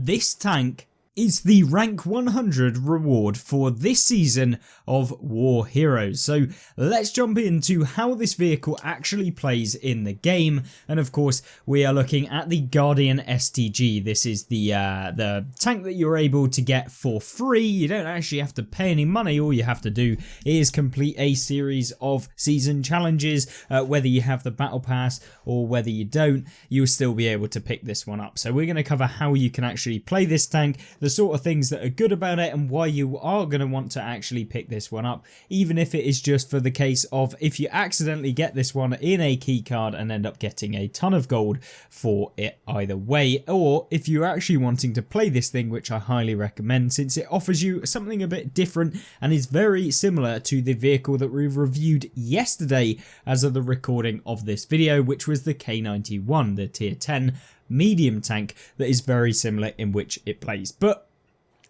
This tank is the rank 100 reward for this season of War Heroes. So let's jump into how this vehicle actually plays in the game, and of course we are looking at the Guardian STG. This is the tank that you're able to get for free. You don't actually have to pay any money. All you have to do is complete a series of season challenges. Whether you have the battle pass or whether you don't, you'll still be able to pick this one up. So we're going to cover how you can actually play this tank, the sort of things that are good about it, and why you are going to want to actually pick this one up, even if it is just for the case of if you accidentally get this one in a key card and end up getting a ton of gold for it either way, or if you're actually wanting to play this thing, which I highly recommend since it offers you something a bit different and is very similar to the vehicle that we reviewed yesterday as of the recording of this video, which was the K91, the tier 10 medium tank that is very similar in which it plays. But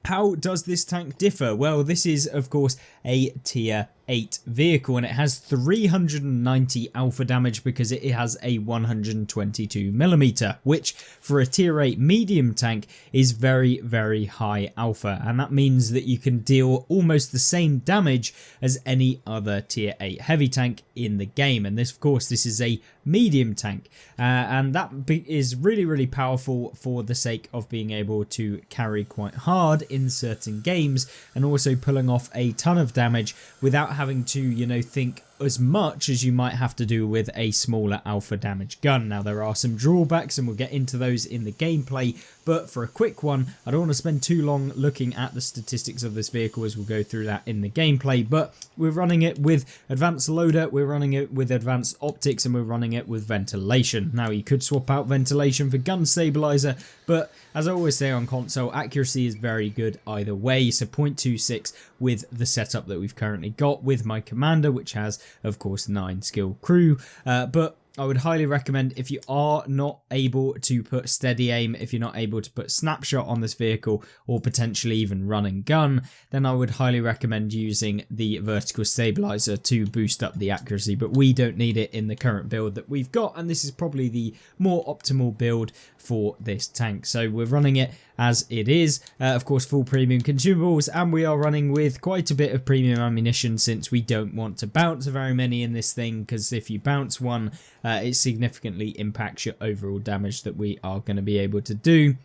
how does this tank differ? Well, this is of course a tier 8 vehicle, and it has 390 alpha damage because it has a 122mm, which for a tier 8 medium tank is very, very high alpha, and that means that you can deal almost the same damage as any other tier 8 heavy tank in the game. And this, of course, this is a medium tank, and that is really, really powerful for the sake of being able to carry quite hard in certain games, and also pulling off a ton of damage without having to, you know, think as much as you might have to do with a smaller alpha damage gun. Now, there are some drawbacks and we'll get into those in the gameplay, but for a quick one, I don't want to spend too long looking at the statistics of this vehicle as we'll go through that in the gameplay. But we're running it with advanced loader, we're running it with advanced optics, and we're running it with ventilation. Now, you could swap out ventilation for gun stabilizer, but as I always say on console, accuracy is very good either way. So 0.26 with the setup that we've currently got with my commander, which has of course 9 skill crew, but I would highly recommend, if you are not able to put steady aim, if you're not able to put snapshot on this vehicle, or potentially even run and gun, then I would highly recommend using the vertical stabilizer to boost up the accuracy. But we don't need it in the current build that we've got, and this is probably the more optimal build for this tank. So we're running it as it is, of course full premium consumables, and we are running with quite a bit of premium ammunition since we don't want to bounce very many in this thing, because if you bounce one, it significantly impacts your overall damage that we are going to be able to do.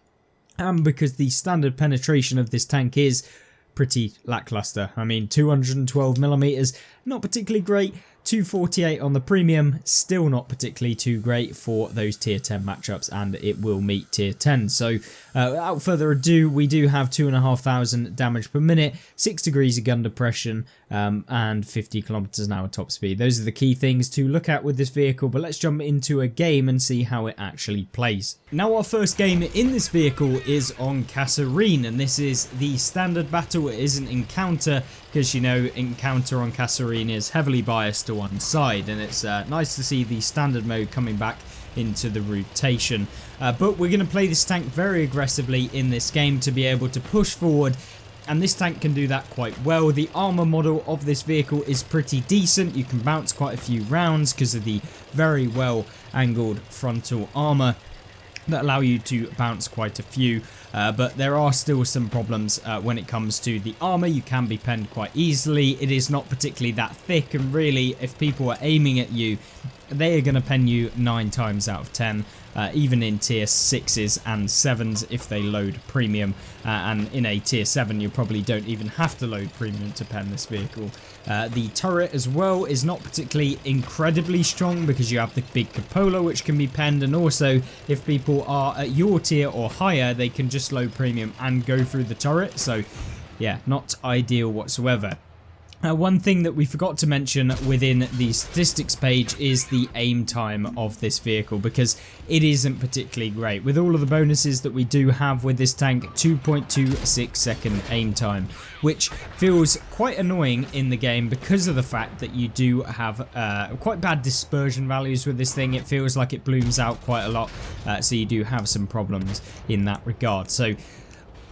And because the standard penetration of this tank is pretty lackluster, I mean 212mm, not particularly great. 248 on the premium, still not particularly too great for those tier 10 matchups, and it will meet tier 10. So without further ado, we do have 2,500 damage per minute, 6 degrees of gun depression, and 50 kilometers an hour top speed. Those are the key things to look at with this vehicle, but let's jump into a game and see how it actually plays. Now, our first game in this vehicle is on Kasserine, and this is the standard battle. It isn't encounter, because you know encounter on Kasserine is heavily biased to one side, and it's nice to see the standard mode coming back into the rotation. But we're going to play this tank very aggressively in this game to be able to push forward, and this tank can do that quite well. The armor model of this vehicle is pretty decent. You can bounce quite a few rounds because of the very well angled frontal armor that allow you to bounce quite a few, but there are still some problems when it comes to the armor. You can be penned quite easily. It is not particularly that thick, and really if people are aiming at you, they are going to pen you 9 times out of 10, even in tier 6s and 7s if they load premium, and in a tier 7 you probably don't even have to load premium to pen this vehicle. The turret as well is not particularly incredibly strong because you have the big cupola which can be penned, and also if people are at your tier or higher, they can just load premium and go through the turret. So yeah, not ideal whatsoever. One thing that we forgot to mention within the statistics page is the aim time of this vehicle, because it isn't particularly great. With all of the bonuses that we do have with this tank, 2.26 second aim time, which feels quite annoying in the game because of the fact that you do have quite bad dispersion values with this thing. It feels like it blooms out quite a lot, so you do have some problems in that regard. So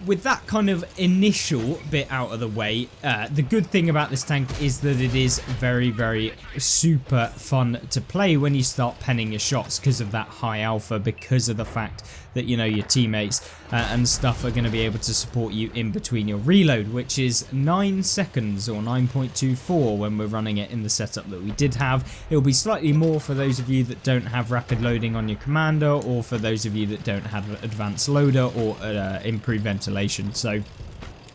with that kind of initial bit out of the way, the good thing about this tank is that it is very, very super fun to play when you start penning your shots because of that high alpha, because of the fact that, you know, your teammates and stuff are going to be able to support you in between your reload, which is 9 seconds or 9.24 when we're running it in the setup that we did have. It'll be slightly more for those of you that don't have rapid loading on your commander, or for those of you that don't have advanced loader or improved ventilation. So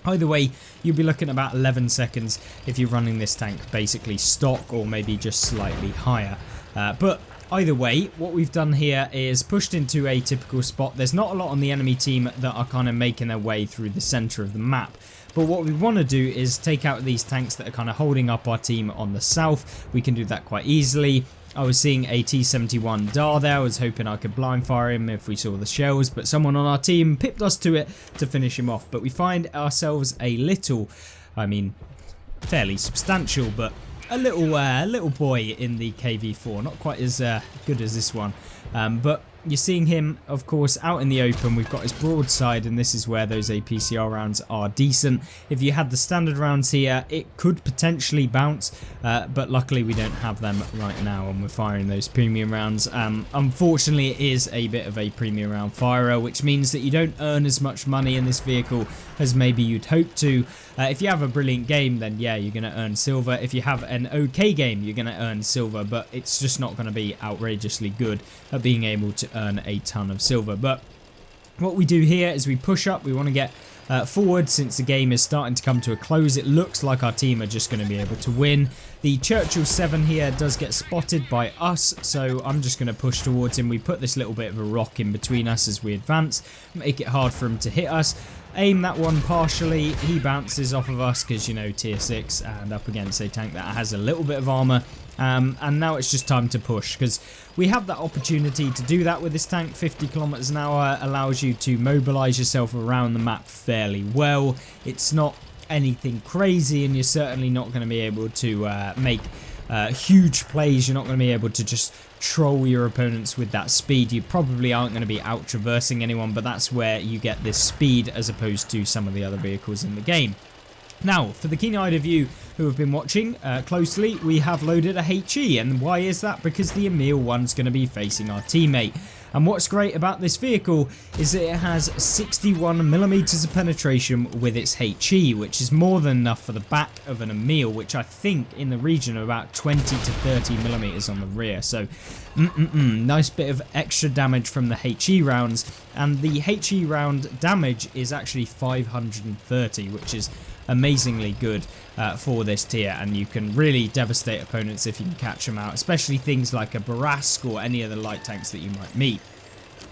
either way, you'll be looking at about 11 seconds if you're running this tank basically stock, or maybe just slightly higher. But either way, what we've done here is pushed into a typical spot. There's not a lot on the enemy team that are kind of making their way through the center of the map. But what we want to do is take out these tanks that are kind of holding up our team on the south. We can do that quite easily. I was seeing a T-71 Dar there. I was hoping I could blind fire him if we saw the shells, but someone on our team pipped us to it to finish him off. But we find ourselves a little, I mean, fairly substantial, but a little boy in the KV-4, not quite as good as this one, but you're seeing him, of course, out in the open. We've got his broadside, and this is where those APCR rounds are decent. If you had the standard rounds here, it could potentially bounce, but luckily we don't have them right now, and we're firing those premium rounds. Unfortunately, it is a bit of a premium round firer, which means that you don't earn as much money in this vehicle as maybe you'd hope to. If you have a brilliant game, then yeah, you're going to earn silver. If you have an okay game, you're going to earn silver, but it's just not going to be outrageously good at being able to earn a ton of silver. But what we do here is we push up. We want to get forward since the game is starting to come to a close. It looks like our team are just going to be able to win. The Churchill 7 here does get spotted by us, so I'm just going to push towards him. We put this little bit of a rock in between us as we advance, make it hard for him to hit us. Aim that one partially. He bounces off of us because, you know, tier 6 and up against a tank that has a little bit of armor. And now it's just time to push, because we have that opportunity to do that with this tank. 50 kilometers an hour allows you to mobilize yourself around the map fairly well. It's not anything crazy, and you're certainly not going to be able to make huge plays. You're not going to be able to just troll your opponents with that speed. You probably aren't going to be out traversing anyone, but that's where you get this speed as opposed to some of the other vehicles in the game. Now, for the keen-eyed of you who have been watching closely, we have loaded a HE, and why is that? Because the Emil 1's going to be facing our teammate. And what's great about this vehicle is that it has 61mm of penetration with its HE, which is more than enough for the back of an Emil, which I think in the region of about 20 to 30mm on the rear. So, nice bit of extra damage from the HE rounds, and the HE round damage is actually 530, which is amazingly good for this tier, and you can really devastate opponents if you can catch them out, especially things like a Barask or any other light tanks that you might meet.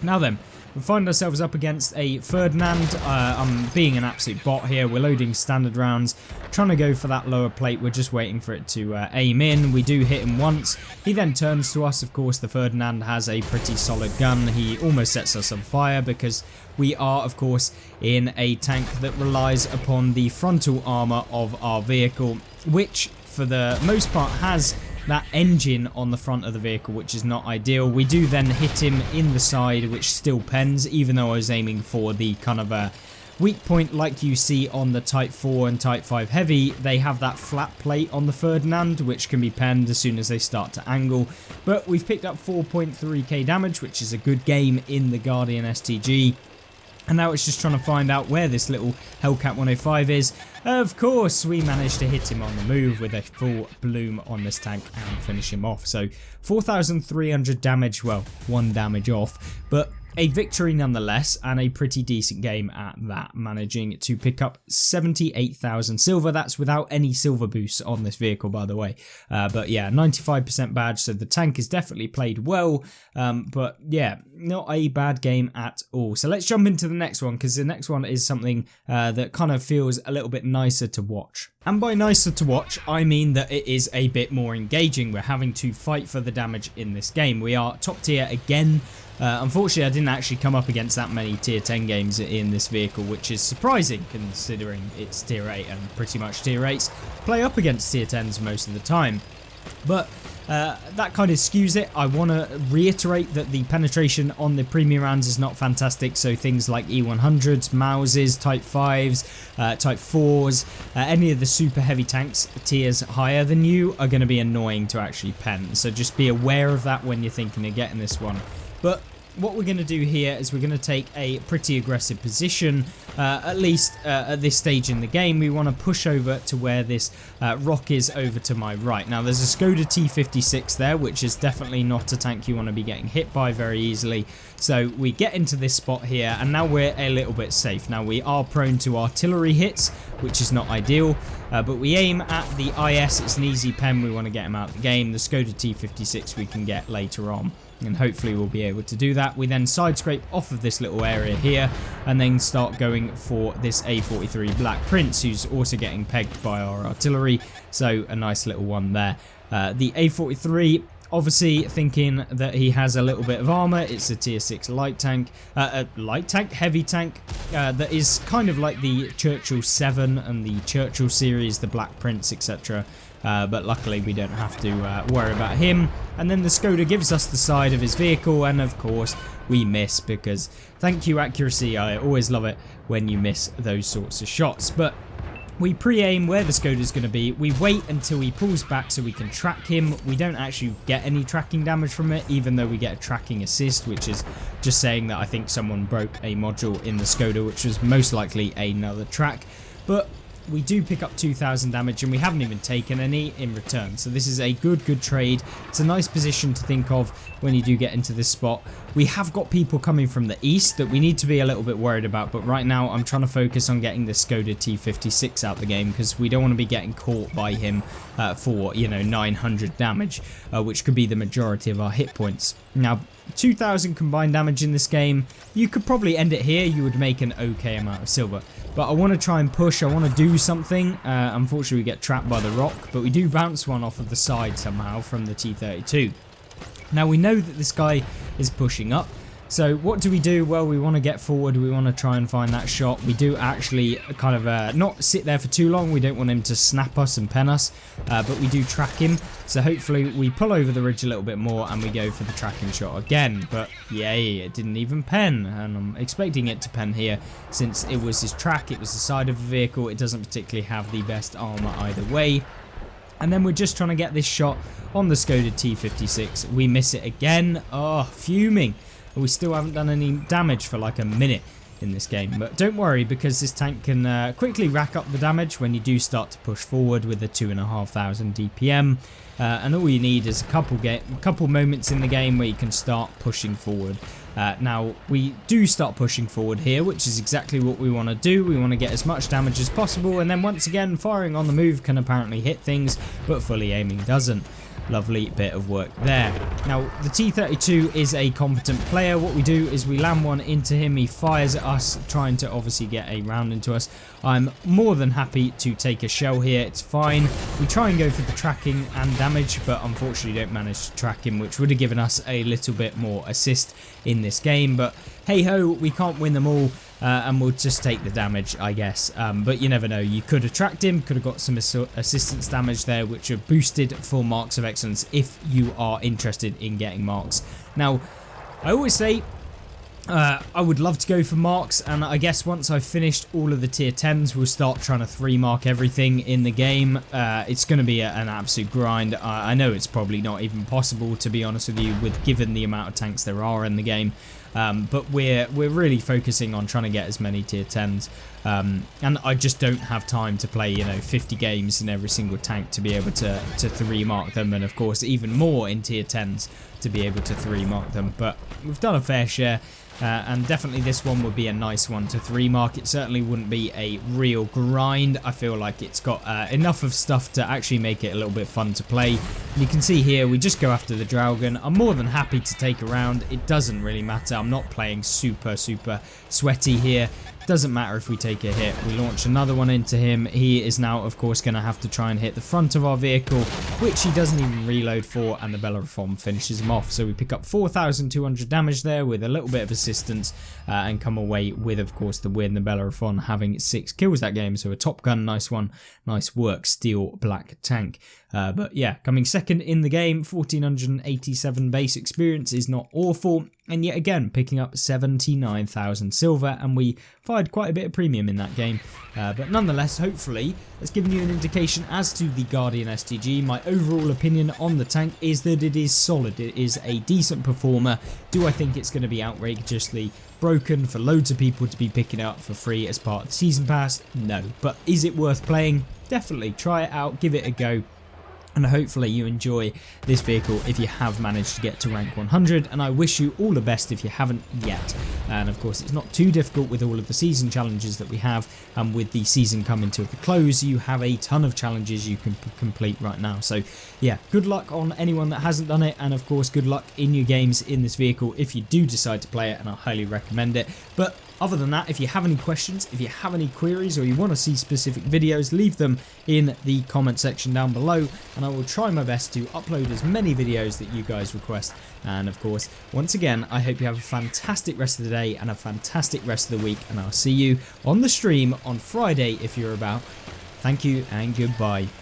Now then, we find ourselves up against a Ferdinand. I'm being an absolute bot here. We're loading standard rounds, trying to go for that lower plate. We're just waiting for it to aim in. We do hit him once. He then turns to us. Of course, the Ferdinand has a pretty solid gun. He almost sets us on fire because we are, of course, in a tank that relies upon the frontal armor of our vehicle, which for the most part has that engine on the front of the vehicle, which is not ideal. We do then hit him in the side, which still pens, even though I was aiming for the kind of a weak point like you see on the Type 4 and Type 5 Heavy. They have that flat plate on the Ferdinand, which can be penned as soon as they start to angle. But we've picked up 4.3k damage, which is a good game in the Guardian STG. And now it's just trying to find out where this little Hellcat 105 is. Of course, we managed to hit him on the move with a full bloom on this tank and finish him off. So 4,300 damage, well, 1 damage off, but a victory nonetheless, and a pretty decent game at that, managing to pick up 78,000 silver. That's without any silver boosts on this vehicle, by the way. But yeah, 95% badge, so the tank is definitely played well. But yeah, not a bad game at all. So let's jump into the next one, because the next one is something that kind of feels a little bit nicer to watch. And by nicer to watch, I mean that it is a bit more engaging. We're having to fight for the damage in this game. We are top tier again. Unfortunately, I didn't actually come up against that many tier 10 games in this vehicle, which is surprising considering it's tier 8 and pretty much tier 8s play up against tier 10s most of the time. But that kind of skews it. I want to reiterate that the penetration on the premium rounds is not fantastic, so things like E100s, Mauses, Type 5s, Type 4s, any of the super heavy tanks tiers higher than you are going to be annoying to actually pen, so just be aware of that when you're thinking of getting this one. But what we're going to do here is we're going to take a pretty aggressive position, at least at this stage in the game. We want to push over to where this rock is over to my right. Now there's a Skoda T56 there, which is definitely not a tank you want to be getting hit by very easily. So we get into this spot here, and now we're a little bit safe. Now we are prone to artillery hits, which is not ideal, but we aim at the IS. It's an easy pen. We want to get him out of the game. The Skoda T56 we can get later on, and hopefully we'll be able to do that. We then side scrape off of this little area here and then start going for this A43 Black Prince, who's also getting pegged by our artillery, so a nice little one there. The A43, obviously thinking that he has a little bit of armor. It's a tier 6 heavy tank that is kind of like the Churchill 7 and the Churchill series, the Black Prince, etc. But luckily we don't have to worry about him. And then the Skoda gives us the side of his vehicle, and of course we miss, because thank you accuracy, I always love it when you miss those sorts of shots. But we pre-aim where the Skoda is going to be. We wait until he pulls back so we can track him. We don't actually get any tracking damage from it, even though we get a tracking assist, which is just saying that I think someone broke a module in the Skoda, which was most likely another track. But we do pick up 2,000 damage, and we haven't even taken any in return. So this is a good trade. It's a nice position to think of when you do get into this spot. We have got people coming from the east that we need to be a little bit worried about, but right now I'm trying to focus on getting the Skoda T56 out the game, because we don't want to be getting caught by him for, you know, 900 damage, which could be the majority of our hit points. Now, 2,000 combined damage in this game, you could probably end it here. You would make an okay amount of silver, but I want to try and push. I want to do something. Unfortunately we get trapped by the rock, but we do bounce one off of the side somehow from the T32. Now we know that this guy is pushing up, so what do we do? Well, we want to get forward. We want to try and find that shot. We do actually kind of not sit there for too long. We don't want him to snap us and pen us, but we do track him. So hopefully we pull over the ridge a little bit more and we go for the tracking shot again. But yay, it didn't even pen, and I'm expecting it to pen here since it was his track. It was the side of the vehicle. It doesn't particularly have the best armor either way. And then we're just trying to get this shot on the Skoda T56. We miss it again. Oh, fuming. We still haven't done any damage for like a minute in this game, but don't worry, because this tank can quickly rack up the damage when you do start to push forward with the 2,500 DPM, and all you need is a couple moments in the game where you can start pushing forward. Now we do start pushing forward here, which is exactly what we want to do. We want to get as much damage as possible, and then once again firing on the move can apparently hit things, but fully aiming doesn't. Lovely bit of work there. Now the T32 is a competent player. What we do is we land one into him. He fires at us, trying to obviously get a round into us. I'm more than happy to take a shell here. It's fine. We try and go for the tracking and damage, but unfortunately don't manage to track him, which would have given us a little bit more assist in this game. But hey ho, we can't win them all. And we'll just take the damage, I guess. But you never know. You could have tracked him, could have got some assistance damage there, which are boosted for marks of excellence if you are interested in getting marks. Now, I always say I would love to go for marks, and I guess once I've finished all of the tier 10s, we'll start trying to 3-mark everything in the game. It's going to be an absolute grind. I know it's probably not even possible, to be honest with you, given the amount of tanks there are in the game. But we're really focusing on trying to get as many tier 10s, and I just don't have time to play, you know, 50 games in every single tank to be able to 3-mark them, and of course even more in tier 10s to be able to 3-mark them. But we've done a fair share. And definitely this one would be a nice one to 3-mark. It certainly wouldn't be a real grind. I feel like it's got enough of stuff to actually make it a little bit fun to play. And you can see here we just go after the Dragon. I'm more than happy to take a round. It doesn't really matter. I'm not playing super sweaty here. Doesn't matter if we take a hit. We launch another one into him. He is now, of course, going to have to try and hit the front of our vehicle, which he doesn't even reload for, and the Bellerophon finishes him off. So we pick up 4,200 damage there with a little bit of assistance, and come away with, of course, the win. The Bellerophon having 6 kills that game, so a Top Gun, nice one. Nice work, Steel Black Tank. But yeah, coming second in the game, 1,487 base experience is not awful. and yet again picking up 79,000 silver, and we fired quite a bit of premium in that game. But nonetheless, hopefully that's given you an indication as to the Guardian STG. My overall opinion on the tank is that it is solid, it is a decent performer. Do I think it's going to be outrageously broken for loads of people to be picking it up for free as part of the season pass? No. But is it worth playing? Definitely try it out, give it a go. And hopefully you enjoy this vehicle if you have managed to get to rank 100, and I wish you all the best if you haven't yet. And of course it's not too difficult with all of the season challenges that we have, and with the season coming to a close you have a ton of challenges you can complete right now. So yeah, good luck on anyone that hasn't done it, and of course good luck in your games in this vehicle if you do decide to play it, and I highly recommend it. But other than that, if you have any questions, if you have any queries, or you want to see specific videos, leave them in the comment section down below, and I will try my best to upload as many videos that you guys request. And of course, once again, I hope you have a fantastic rest of the day and a fantastic rest of the week, and I'll see you on the stream on Friday if you're about. Thank you and goodbye.